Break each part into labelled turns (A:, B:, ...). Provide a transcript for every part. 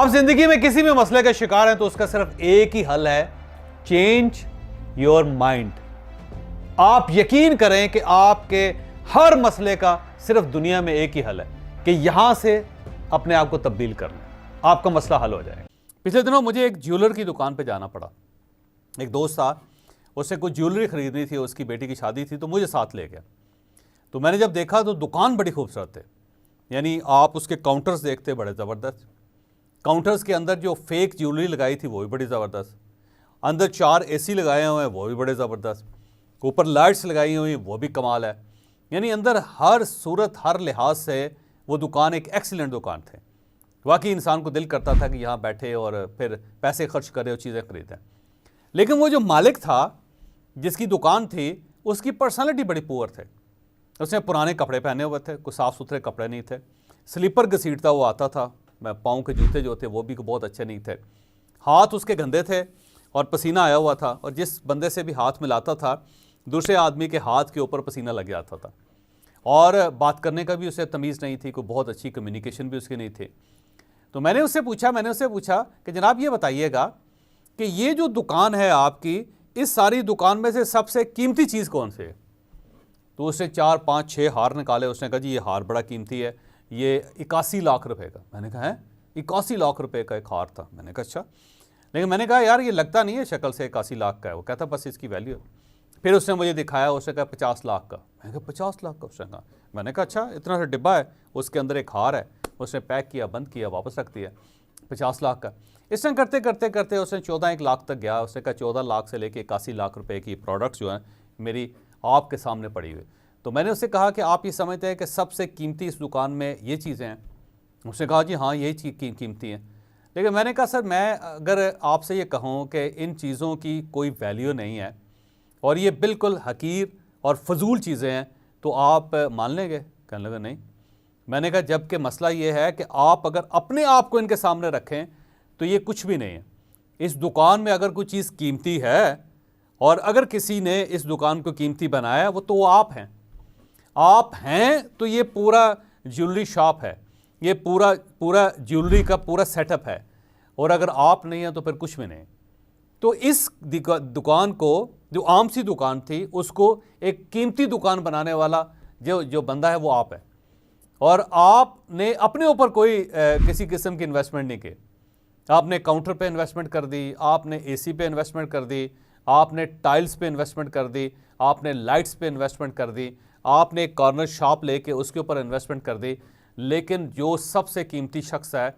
A: आप जिंदगी में किसी भी मसले का शिकार हैं तो उसका सिर्फ एक ही हल है, चेंज योर माइंड। आप यकीन करें कि आपके हर मसले का सिर्फ दुनिया में एक ही हल है कि यहां से अपने आप को तब्दील कर लें, आपका मसला हल हो जाएगा। पिछले दिनों मुझे एक ज्वेलर की दुकान पे जाना पड़ा। एक दोस्त था, उससे कुछ ज्वेलरी खरीदनी थी, उसकी बेटी की शादी थी, तो मुझे साथ ले गया। तो मैंने जब देखा तो दुकान बड़ी खूबसूरत है, यानी आप उसके काउंटर्स देखते बड़े ज़बरदस्त। काउंटर्स के अंदर जो फेक ज्वेलरी लगाई थी वो भी बड़ी ज़बरदस्त, अंदर 4 AC लगाए हुए हैं वो भी बड़े ज़बरदस्त, ऊपर लाइट्स लगाई हुई वो भी कमाल है। यानी अंदर हर सूरत हर लिहाज से वो दुकान एक एक्सीलेंट दुकान थे। वाकई इंसान को दिल करता था कि यहाँ बैठे और फिर पैसे खर्च करे और चीज़ें खरीदें। लेकिन वो जो मालिक था जिसकी दुकान थी, उसकी पर्सनालिटी बड़ी पुअर थे। उसने पुराने कपड़े पहने हुए थे, कुछ साफ़ सुथरे कपड़े नहीं थे, स्लीपर घसीटता वो आता था, पाँव के जूते जो थे वो भी बहुत अच्छे नहीं थे, हाथ उसके गंदे थे और पसीना आया हुआ था, और जिस बंदे से भी हाथ मिलाता था दूसरे आदमी के हाथ के ऊपर पसीना लग जाता था, और बात करने का भी उसे तमीज़ नहीं थी, कोई बहुत अच्छी कम्युनिकेशन भी उसकी नहीं थी। तो मैंने उससे पूछा कि जनाब ये बताइएगा कि ये जो दुकान है आपकी, इस सारी दुकान में से सबसे कीमती चीज़ कौन सी है? तो उसने 4 5 6 हार निकाले। उसने कहा जी ये हार बड़ा कीमती है, ये 81 लाख रुपए का। मैंने कहा है 81 लाख रुपए का एक हार था। मैंने कहा अच्छा, लेकिन मैंने कहा यार ये लगता नहीं है शक्ल से 81 लाख का है। वो कहता बस इसकी वैल्यू है। फिर उसने मुझे दिखाया, उसने कहा 50 लाख का। मैंने कहा 50 लाख का? उसने कहा, मैंने कहा अच्छा, इतना सा डिब्बा है, उसके अंदर एक हार है, उसने पैक किया, बंद किया, वापस रख दिया, 50 लाख का। इसने करते करते करते उसने 14 लाख तक गया। उसने कहा 14 लाख से लेके 81 लाख रुपए की प्रोडक्ट्स जो हैं मेरी आपके सामने पड़ी हुई। तो मैंने उससे कहा कि आप ये समझते हैं कि सबसे कीमती इस दुकान में ये चीज़ें हैं? उसने कहा जी हाँ यही चीज़ कीमती हैं। लेकिन मैंने कहा सर, मैं अगर आपसे ये कहूँ कि इन चीज़ों की कोई वैल्यू नहीं है और ये बिल्कुल हकीर और फजूल चीज़ें हैं, तो आप मान लेंगे? कहने लगा नहीं। मैंने कहा जबकि मसला ये है कि आप अगर अपने आप को इनके सामने रखें तो ये कुछ भी नहीं है। इस दुकान में अगर कोई चीज़ कीमती है और अगर किसी ने इस दुकान को कीमती बनाया, वो तो आप हैं। आप हैं तो ये पूरा ज्वेलरी शॉप है, ये पूरा ज्वेलरी का पूरा सेटअप है, और अगर आप नहीं हैं तो फिर कुछ भी नहीं। तो इस दुकान को, जो आम सी दुकान थी, उसको एक कीमती दुकान बनाने वाला जो बंदा है वो आप है। और आपने अपने ऊपर कोई किसी किस्म की इन्वेस्टमेंट नहीं की। आपने काउंटर पे इन्वेस्टमेंट कर दी, आपने AC पे इन्वेस्टमेंट कर दी, आपने टाइल्स पे इन्वेस्टमेंट कर दी, आपने लाइट्स पे इन्वेस्टमेंट कर दी, आपने एक कॉर्नर शॉप लेके उसके ऊपर इन्वेस्टमेंट कर दी, लेकिन जो सबसे कीमती शख्स है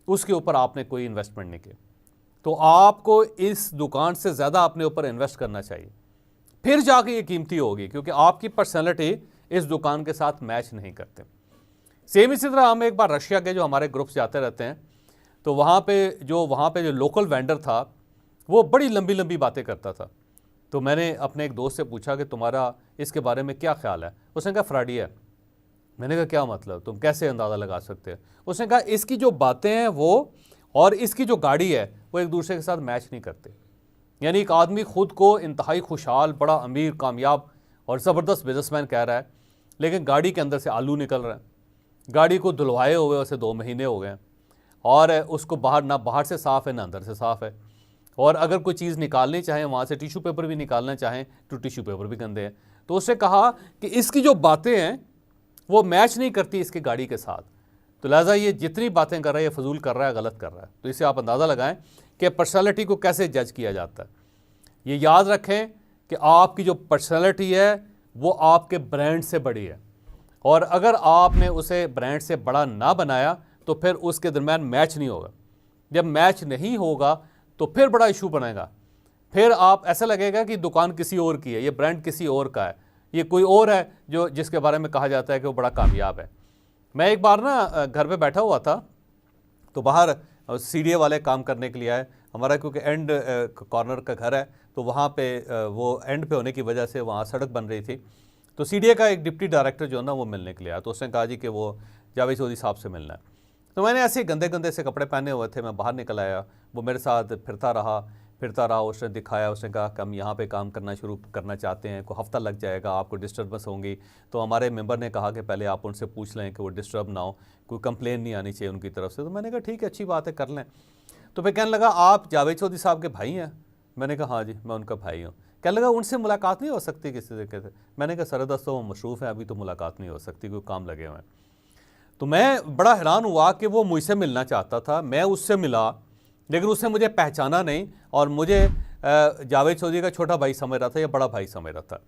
A: उसके ऊपर आपने कोई इन्वेस्टमेंट नहीं की। तो आपको इस दुकान से ज़्यादा अपने ऊपर इन्वेस्ट करना चाहिए, फिर जाके ये कीमती होगी, क्योंकि आपकी पर्सनैलिटी इस दुकान के साथ मैच नहीं करते। सेम इसी तरह हम एक बार रशिया के जो हमारे ग्रुप्स जाते रहते हैं, तो वहाँ पे जो लोकल वेंडर था वो बड़ी लंबी लंबी बातें करता था। तो मैंने अपने एक दोस्त से पूछा कि तुम्हारा इसके बारे में क्या ख्याल है? उसने कहा फ्रॉडी है। मैंने कहा क्या मतलब, तुम कैसे अंदाज़ा लगा सकते हो? उसने कहा इसकी जो बातें हैं वो और इसकी जो गाड़ी है वो एक दूसरे के साथ मैच नहीं करते। यानी एक आदमी खुद को इंतहाई खुशहाल, बड़ा अमीर, कामयाब और ज़बरदस्त बिजनेसमैन कह रहा है, लेकिन गाड़ी के अंदर से आलू निकल रहा है। गाड़ी को धुलवाए हुए उसे 2 महीने हो गए और उसको बाहर से साफ़ है ना अंदर से साफ़ है, और अगर कोई चीज़ निकालनी चाहें, वहाँ से टिश्यू पेपर भी निकालना चाहें तो टिश्यू पेपर भी गंदे हैं। तो उसने कहा कि इसकी जो बातें हैं वो मैच नहीं करती इसकी गाड़ी के साथ, तो लिहाजा ये जितनी बातें कर रहा है ये फजूल कर रहा है, गलत कर रहा है। तो इससे आप अंदाज़ा लगाएं कि पर्सनैलिटी को कैसे जज किया जाता है। ये याद रखें कि आपकी जो पर्सनैलिटी है वो आपके ब्रांड से बड़ी है, और अगर आपने उसे ब्रांड से बड़ा ना बनाया तो फिर उसके दरमियान मैच नहीं होगा। जब मैच नहीं होगा तो फिर बड़ा इशू बनेगा, फिर आप ऐसा लगेगा कि दुकान किसी और की है, ये ब्रांड किसी और का है, ये कोई और है जो जिसके बारे में कहा जाता है कि वो बड़ा कामयाब है। मैं एक बार ना घर पे बैठा हुआ था, तो बाहर CDA वाले काम करने के लिए आए। हमारा क्योंकि एंड कॉर्नर का घर है, तो वहाँ पे वो एंड पे होने की वजह से वहाँ सड़क बन रही थी, तो CDA का एक डिप्टी डायरेक्टर जो है ना वो मिलने के लिए आया। तो उसने कहा जी कि वो जावेद चौधरी साहब से मिलना है। तो मैंने ऐसे गंदे गंदे से कपड़े पहने हुए थे, मैं बाहर निकल आया, वो मेरे साथ फिरता रहा, फिरता रहा, उसने दिखाया, उसने कहा कि हम यहाँ पे काम करना शुरू करना चाहते हैं, कोई हफ्ता लग जाएगा, आपको डिस्टर्बेंस होंगी। तो हमारे मेंबर ने कहा कि पहले आप उनसे पूछ लें कि वो डिस्टर्ब ना हो, कोई कंप्लेन नहीं आनी चाहिए उनकी तरफ से। तो मैंने कहा ठीक है, अच्छी बात है, कर लें। तो फिर कहने लगा आप जावेद चौधरी साहब के भाई हैं? मैंने कहा हाँ जी, मैं उनका भाई हूँ। कहने लगा उनसे मुलाकात नहीं हो सकती किसी तरीके से? मैंने कहा सरदस्त तो वो मशरूफ़ है, अभी तो मुलाकात नहीं हो सकती, कोई काम लगे हुए हैं। तो मैं बड़ा हैरान हुआ कि वो मुझसे मिलना चाहता था, मैं उससे मिला, लेकिन उसने मुझे पहचाना नहीं और मुझे जावेद चौधरी का छोटा भाई समझ रहा था या बड़ा भाई समझ रहा था।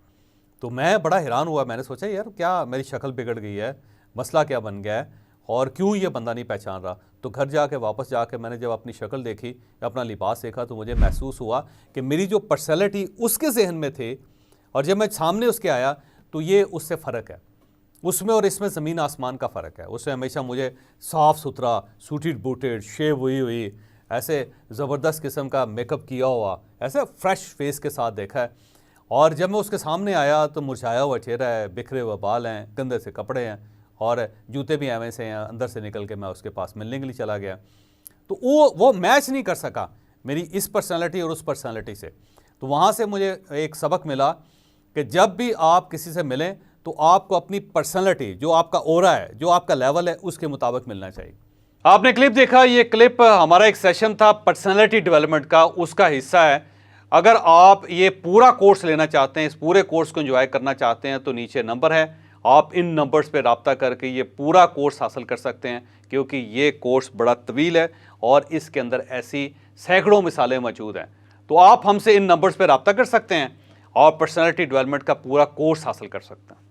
A: तो मैं बड़ा हैरान हुआ, मैंने सोचा यार क्या मेरी शक्ल बिगड़ गई है, मसला क्या बन गया है और क्यों ये बंदा नहीं पहचान रहा। तो घर जाके वापस जाके मैंने जब अपनी शक्ल देखी, अपना लिबास देखा, तो मुझे महसूस हुआ कि मेरी जो पर्सनैलिटी उसके जहन में थे और जब मैं सामने उसके आया तो ये उससे फ़र्क है, उसमें और इसमें ज़मीन आसमान का फ़र्क है। उसने हमेशा मुझे साफ़ सुथरा, सूटेड बूटेड, शेव हुई ऐसे ज़बरदस्त किस्म का मेकअप किया हुआ, ऐसे फ्रेश फेस के साथ देखा है। और जब मैं उसके सामने आया तो मुरझाया हुआ चेहरा है, बिखरे हुए बाल हैं, गंदे से कपड़े हैं और जूते भी एवं से हैं। अंदर से निकल के मैं उसके पास मिलने के लिए चला गया। तो वो मैच नहीं कर सका मेरी इस पर्सनालिटी और उस पर्सनालिटी से। तो वहाँ से मुझे एक सबक मिला कि जब भी आप किसी से मिलें तो आपको अपनी पर्सनालिटी, जो आपका ओरा है, जो आपका लेवल है, उसके मुताबिक मिलना चाहिए। आपने क्लिप देखा, ये क्लिप हमारा एक सेशन था पर्सनालिटी डेवलपमेंट का, उसका हिस्सा है। अगर आप ये पूरा कोर्स लेना चाहते हैं, इस पूरे कोर्स को एंजॉय करना चाहते हैं, तो नीचे नंबर है, आप इन नंबर्स पे रब्ता करके ये पूरा कोर्स हासिल कर सकते हैं, क्योंकि ये कोर्स बड़ा तवील है और इसके अंदर ऐसी सैकड़ों मिसालें मौजूद हैं। तो आप हमसे इन नंबर्स पे रब्ता कर सकते हैं और पर्सनालिटी डेवलपमेंट का पूरा कोर्स हासिल कर सकते हैं।